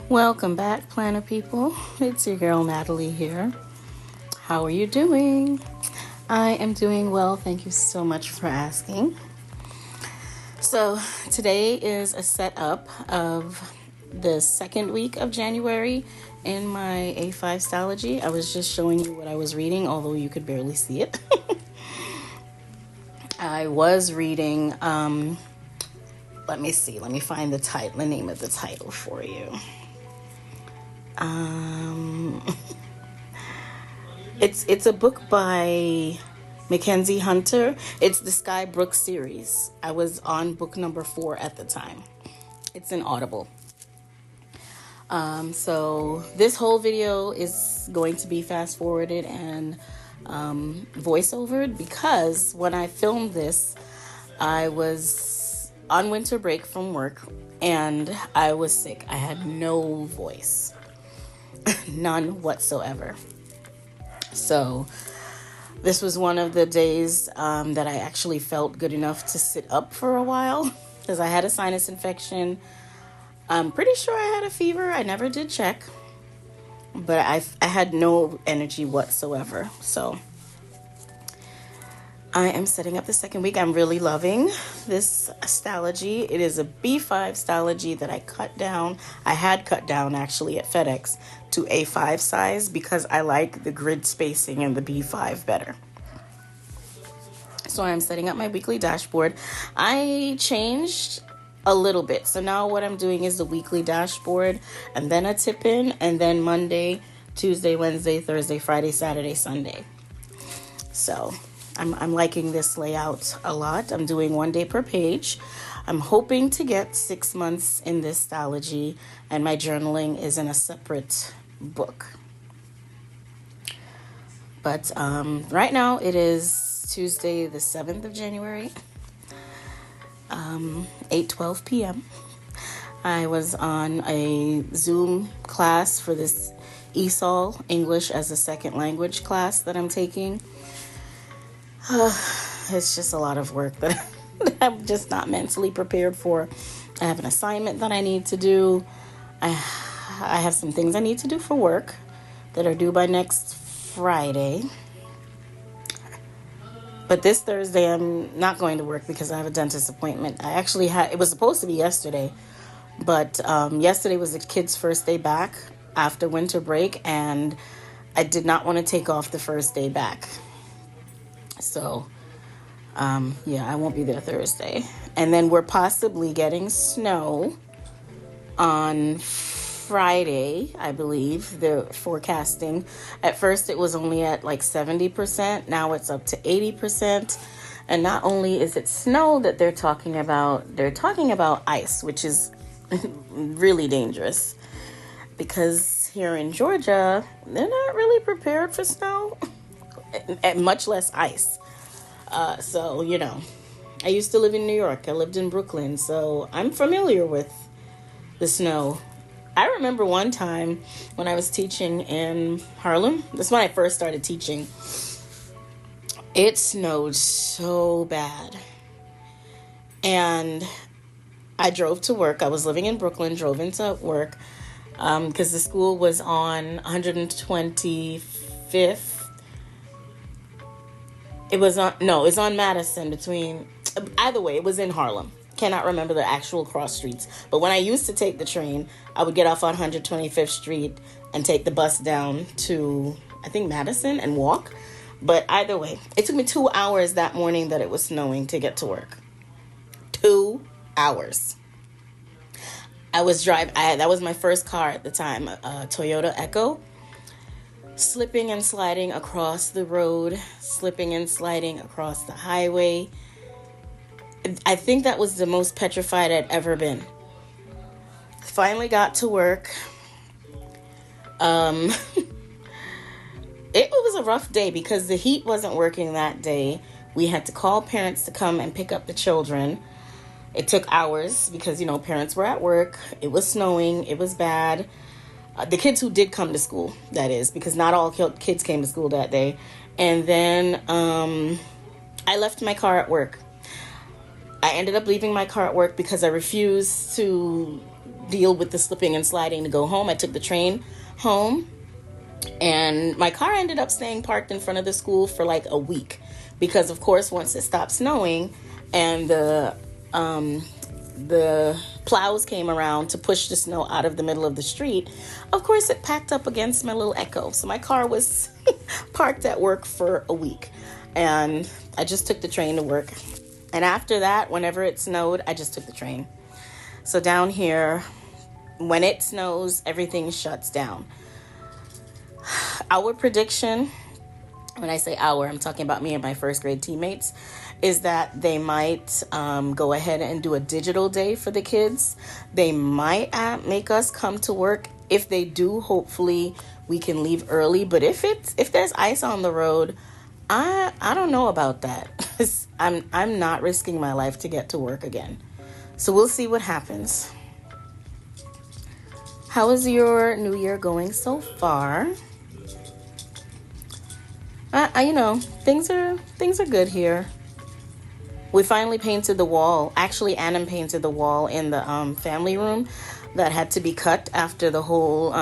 Welcome back, Planner people. It's your girl Natalie here. How are you doing? I am doing well. Thank you so much for asking. So, today is a setup of the second week of January in my A5 Stylogy. I was just showing you what I was reading, although you could barely see it. I was reading, let me find the name of the title for you. It's a book by Mackenzie Hunter. It's the Sky Brooks series. I was on book number 4 at the time. It's an Audible. So this whole video is going to be fast forwarded and voiceovered because when I filmed this, I was on winter break from work and I was sick. I had no voice, none whatsoever. So this was one of the days that I actually felt good enough to sit up for a while because I had a sinus infection. I'm pretty sure I had a fever. I never did check, but I had no energy whatsoever. So I am setting up the second week. I'm really loving this Stylogy. It is a B5 Stylogy that I cut down. I had cut down actually at FedEx to A5 size because I like the grid spacing in the B5 better. So I'm setting up my weekly dashboard. I changed a little bit. So now what I'm doing is the weekly dashboard and then a tip in and then Monday, Tuesday, Wednesday, Thursday, Friday, Saturday, Sunday. So I'm liking this layout a lot. I'm doing 1 day per page. I'm hoping to get 6 months in this Stylogy, and my journaling is in a separate book. But right now it is Tuesday, the 7th of January, 8:12 p.m. I was on a Zoom class for this ESOL, English as a Second Language class that I'm taking. It's just a lot of work that I'm just not mentally prepared for. I have an assignment that I need to do. I have some things I need to do for work that are due by next Friday. But this Thursday, I'm not going to work because I have a dentist appointment. It was supposed to be yesterday, but yesterday was the kids' first day back after winter break, and I did not want to take off the first day back. So, I won't be there Thursday. And then we're possibly getting snow on Friday, I believe, the forecasting. At first it was only at like 70%. Now it's up to 80%. And not only is it snow that they're talking about ice, which is really dangerous. Because here in Georgia, they're not really prepared for snow, and much less ice. So, I used to live in New York. I lived in Brooklyn, so I'm familiar with the snow. I remember one time when I was teaching in Harlem. That's when I first started teaching. It snowed so bad. And I drove to work. I was living in Brooklyn, drove into work because the school was on 125th. It was on Madison either way, it was in Harlem. Cannot remember the actual cross streets. But when I used to take the train, I would get off on 125th Street and take the bus down to, I think, Madison and walk. But either way, it took me 2 hours that morning that it was snowing to get to work. 2 hours. I was driving, that was my first car at the time, a Toyota Echo. Slipping and sliding across the road, slipping and sliding across the highway. I think that was the most petrified I'd ever been. Finally got to work. It was a rough day because the heat wasn't working that day. We had to call parents to come and pick up the children. It took hours because, parents were at work. It was snowing. It was bad. The kids who did come to school, that is, because not all kids came to school that day. And then I left my car at work. I ended up leaving my car at work because I refused to deal with the slipping and sliding to go home. I took the train home, and my car ended up staying parked in front of the school for like a week because, of course, once it stopped snowing and the plows came around to push the snow out of the middle of the street, of course it packed up against my little Echo. So my car was parked at work for a week, and I just took the train to work. And after that, whenever it snowed, I just took the train. So down here, when it snows, everything shuts down. Our prediction, when I say our, I'm talking about me and my first grade teammates, is that they might go ahead and do a digital day for the kids. They might make us come to work. If they do, hopefully we can leave early. But if there's ice on the road, I don't know about that. I'm not risking my life to get to work again. So we'll see what happens. How is your new year going so far? Things are good here. We finally painted the wall. Actually, Adam painted the wall in the family room that had to be cut after the whole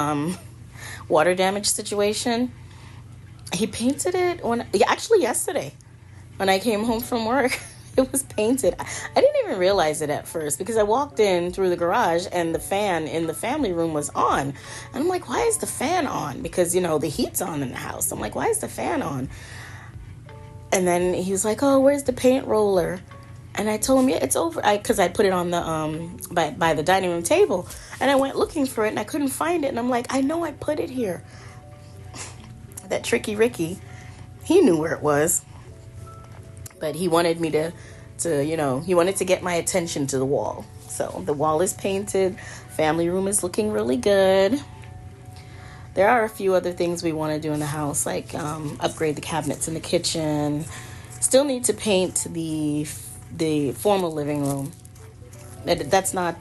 water damage situation. He painted it yesterday when I came home from work. It was painted. I didn't even realize it at first because I walked in through the garage and the fan in the family room was on. And I'm like, why is the fan on? Because, the heat's on in the house. I'm like, why is the fan on? And then he was like, oh, where's the paint roller? And I told him, yeah, it's over. Because I put it on the by the dining room table. And I went looking for it and I couldn't find it. And I'm like, I know I put it here. That tricky Ricky, he knew where it was. But he wanted me to he wanted to get my attention to the wall. So the wall is painted. Family room is looking really good. There are a few other things we want to do in the house, like upgrade the cabinets in the kitchen. Still need to paint the formal living room. That's not,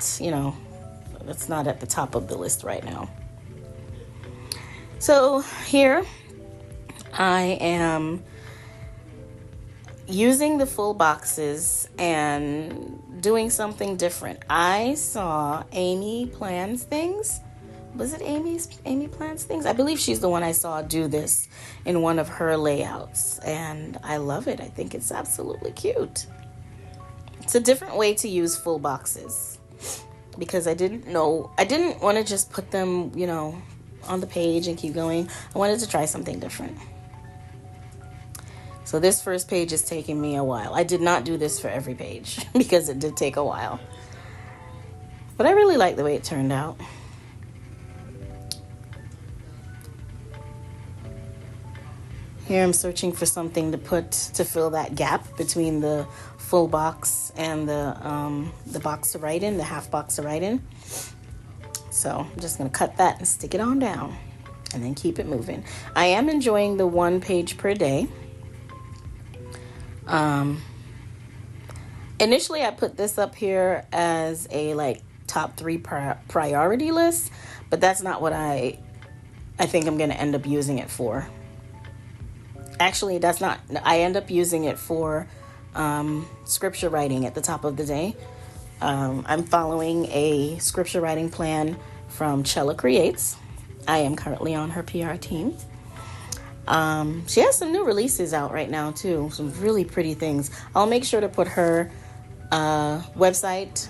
that's not at the top of the list right now. So here I am using the full boxes and doing something different. I saw Amy Plans Things. Was it Amy Plans Things? I believe she's the one I saw do this in one of her layouts. And I love it. I think it's absolutely cute. It's a different way to use full boxes. Because I didn't want to just put them, on the page and keep going. I wanted to try something different. So this first page is taking me a while. I did not do this for every page because it did take a while. But I really like the way it turned out. Here I'm searching for something to fill that gap between the full box and the box to write in, the half box to write in. So I'm just going to cut that and stick it on down and then keep it moving. I am enjoying the 1 page per day. Initially I put this up here as a top 3 priority list, but that's not what I think I'm going to end up using it for. Actually, that's not. I end up using it for scripture writing at the top of the day. I'm following a scripture writing plan from Chella Creates. I am currently on her PR team. She has some new releases out right now too. Some really pretty things. I'll make sure to put her website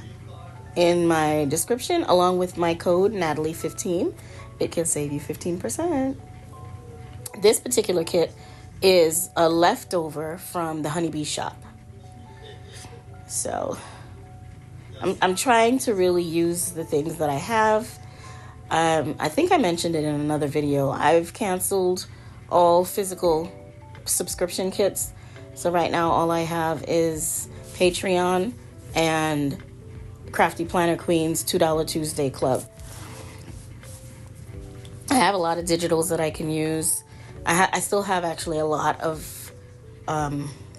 in my description along with my code Natalie15. It can save you 15%. This particular kit is a leftover from the Honeybee shop. So I'm trying to really use the things that I have. I think I mentioned it in another video. I've canceled all physical subscription kits. So right now all I have is Patreon and Crafty Planner Queen's $2 Tuesday Club. I have a lot of digitals that I can use. I still have actually a lot of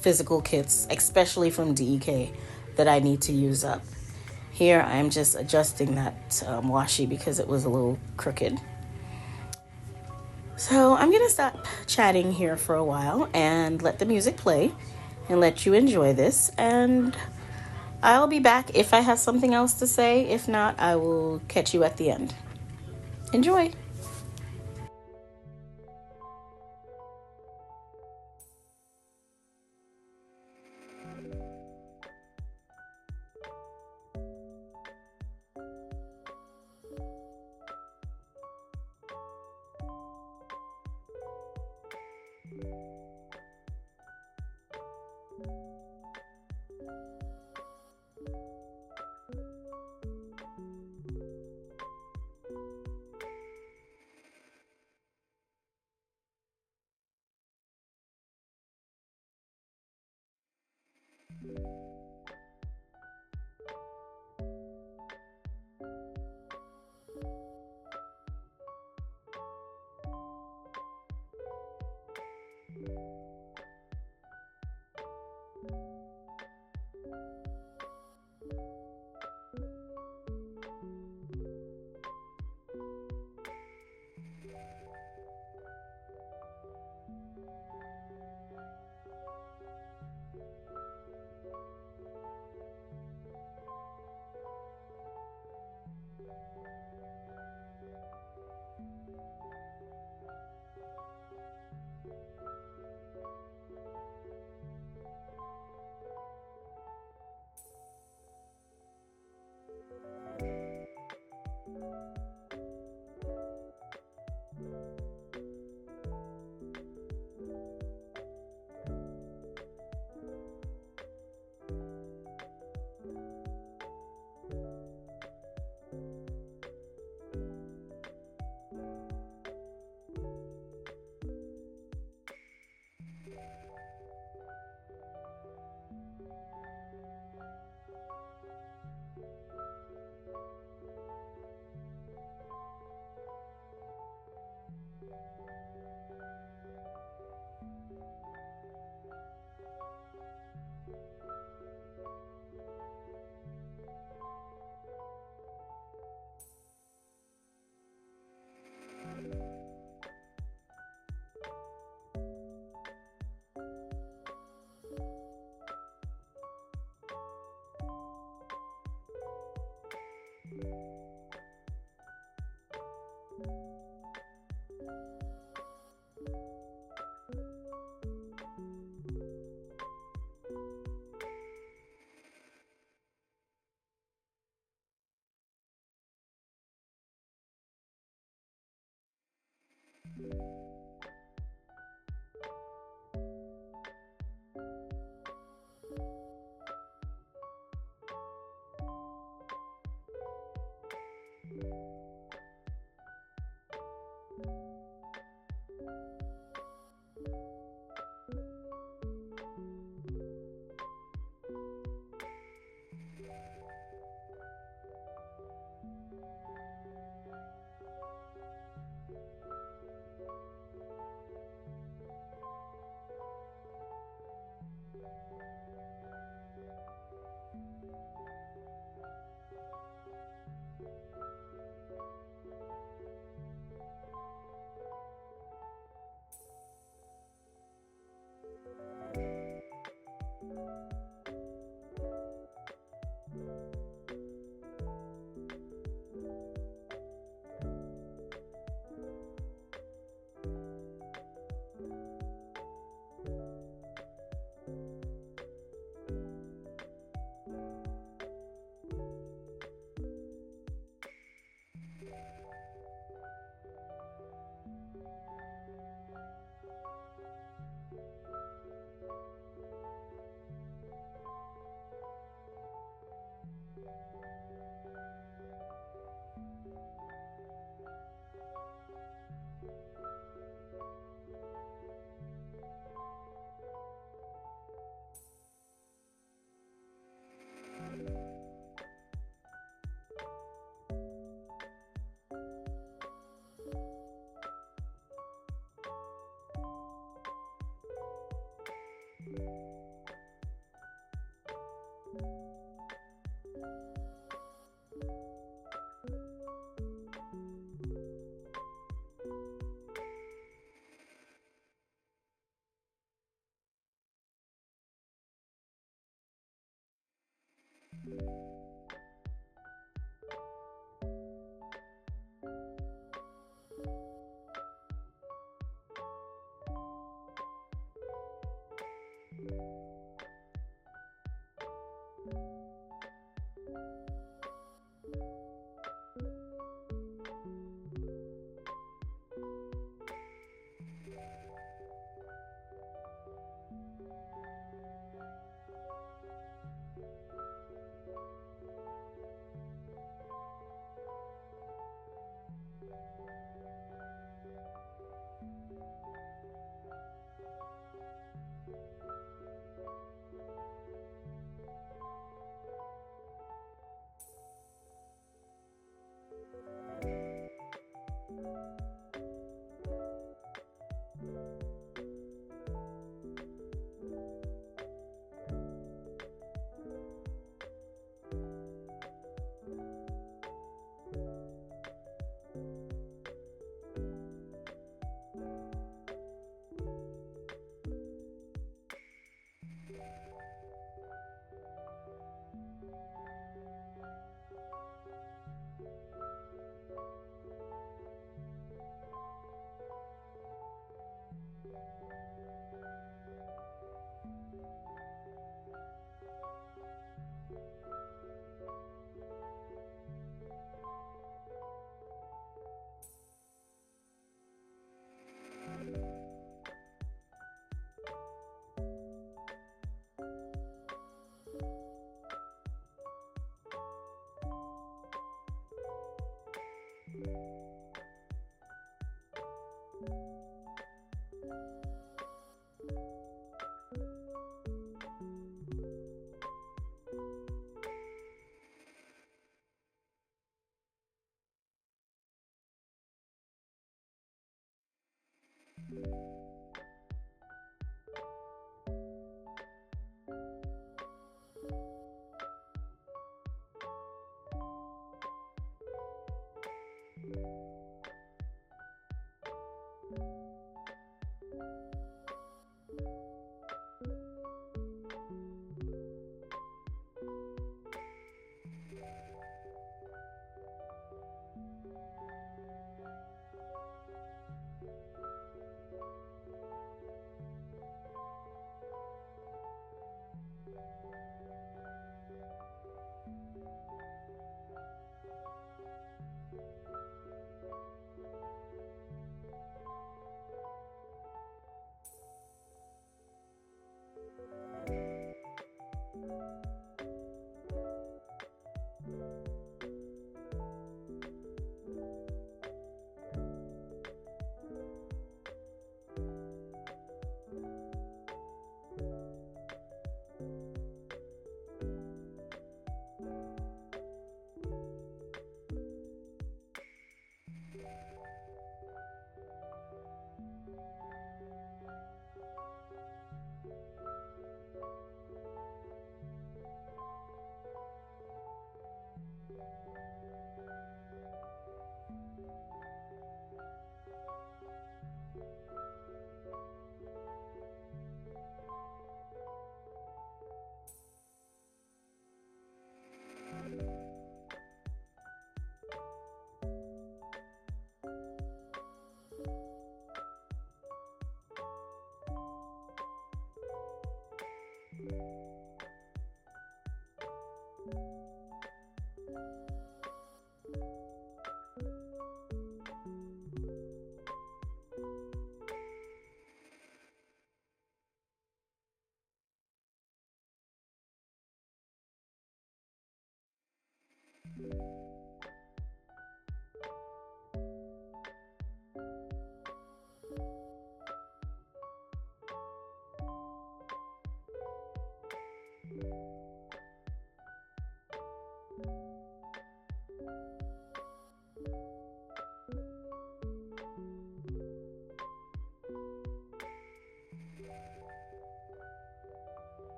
physical kits, especially from DEK, that I need to use up. Here I'm just adjusting that washi because it was a little crooked. So I'm going to stop chatting here for a while and let the music play and let you enjoy this. And I'll be back if I have something else to say. If not, I will catch you at the end. Enjoy.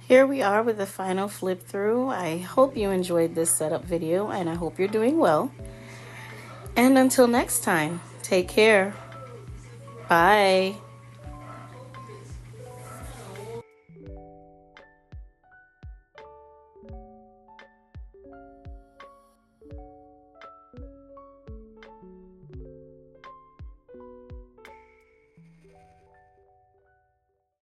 Here we are with the final flip through. I hope you enjoyed this setup video and I hope you're doing well. And until next time, take care. Bye.